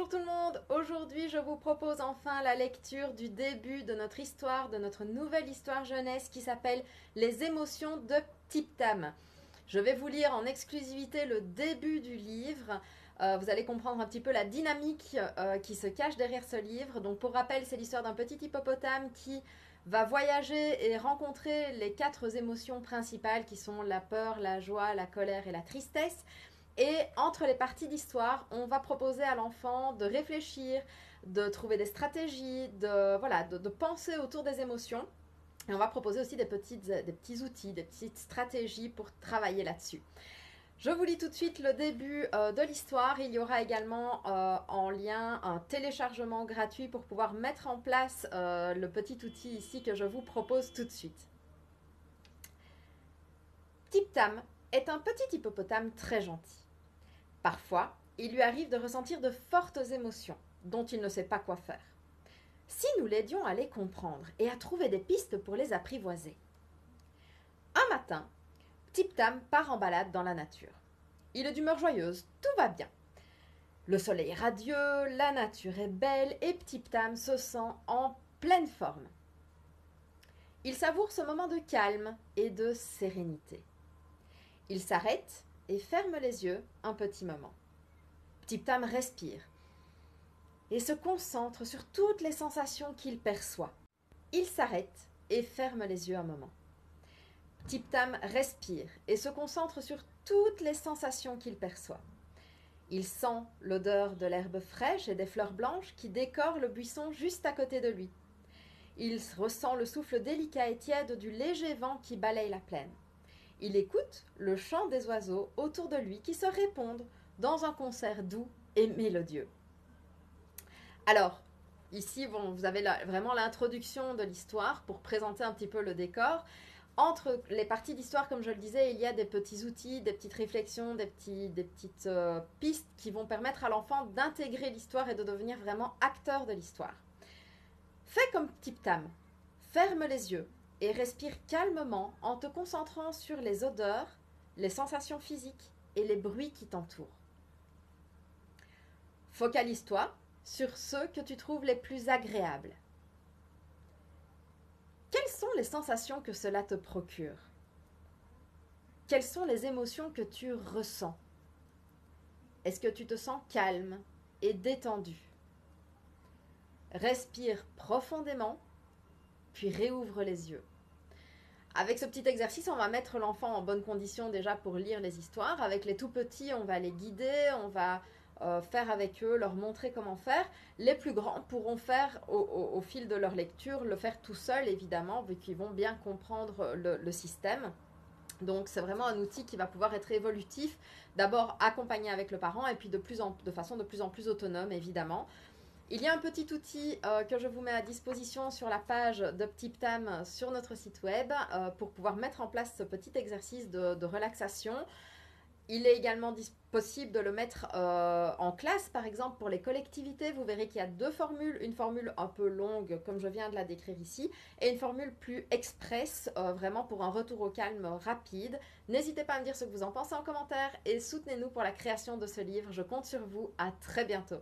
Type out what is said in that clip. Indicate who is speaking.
Speaker 1: Bonjour tout le monde, aujourd'hui je vous propose enfin la lecture du début de notre histoire, de notre nouvelle histoire jeunesse qui s'appelle Les émotions de Tip Tam. Je vais vous lire en exclusivité le début du livre. Vous allez comprendre un petit peu la dynamique qui se cache derrière ce livre. Donc pour rappel, c'est l'histoire d'un petit hippopotame qui va voyager et rencontrer les 4 émotions principales qui sont la peur, la joie, la colère et la tristesse. Et entre les parties d'histoire, on va proposer à l'enfant de réfléchir, de trouver des stratégies, de penser autour des émotions. Et on va proposer aussi des petits outils, des petites stratégies pour travailler là-dessus. Je vous lis tout de suite le début de l'histoire. Il y aura également en lien un téléchargement gratuit pour pouvoir mettre en place le petit outil ici que je vous propose tout de suite. Tip Tam est un petit hippopotame très gentil. Parfois, il lui arrive de ressentir de fortes émotions dont il ne sait pas quoi faire. Si nous l'aidions à les comprendre et à trouver des pistes pour les apprivoiser. Un matin, Tip Tam part en balade dans la nature. Il est d'humeur joyeuse, tout va bien. Le soleil est radieux, la nature est belle et Tip Tam se sent en pleine forme. Il savoure ce moment de calme et de sérénité. Il s'arrête et ferme les yeux un petit moment. Tip Tam respire et se concentre sur toutes les sensations qu'il perçoit. Il s'arrête et ferme les yeux un moment. Tip Tam respire et se concentre sur toutes les sensations qu'il perçoit. Il sent l'odeur de l'herbe fraîche et des fleurs blanches qui décorent le buisson juste à côté de lui. Il ressent le souffle délicat et tiède du léger vent qui balaye la plaine. Il écoute le chant des oiseaux autour de lui qui se répondent dans un concert doux et mélodieux. Alors, ici, vous avez vraiment l'introduction de l'histoire pour présenter un petit peu le décor. Entre les parties d'histoire, comme je le disais, il y a des petits outils, des petites réflexions, des petites pistes qui vont permettre à l'enfant d'intégrer l'histoire et de devenir vraiment acteur de l'histoire. Fais comme Tip Tam. Ferme les yeux et respire calmement en te concentrant sur les odeurs, les sensations physiques et les bruits qui t'entourent. Focalise-toi sur ceux que tu trouves les plus agréables. Quelles sont les sensations que cela te procure? Quelles sont les émotions que tu ressens? Est-ce que tu te sens calme et détendu? Respire profondément, puis réouvre les yeux. Avec ce petit exercice, on va mettre l'enfant en bonne condition déjà pour lire les histoires. Avec les tout petits, on va les guider, on va faire avec eux, leur montrer comment faire. Les plus grands pourront faire au fil de leur lecture, le faire tout seuls évidemment, vu qu'ils vont bien comprendre le système. Donc c'est vraiment un outil qui va pouvoir être évolutif, d'abord accompagné avec le parent et puis de façon de plus en plus autonome évidemment. Il y a un petit outil que je vous mets à disposition sur la page de Tip Tam sur notre site web pour pouvoir mettre en place ce petit exercice de relaxation. Il est également possible de le mettre en classe, par exemple pour les collectivités. Vous verrez qu'il y a 2 formules, une formule un peu longue comme je viens de la décrire ici et une formule plus express, vraiment pour un retour au calme rapide. N'hésitez pas à me dire ce que vous en pensez en commentaire et soutenez-nous pour la création de ce livre. Je compte sur vous. À très bientôt.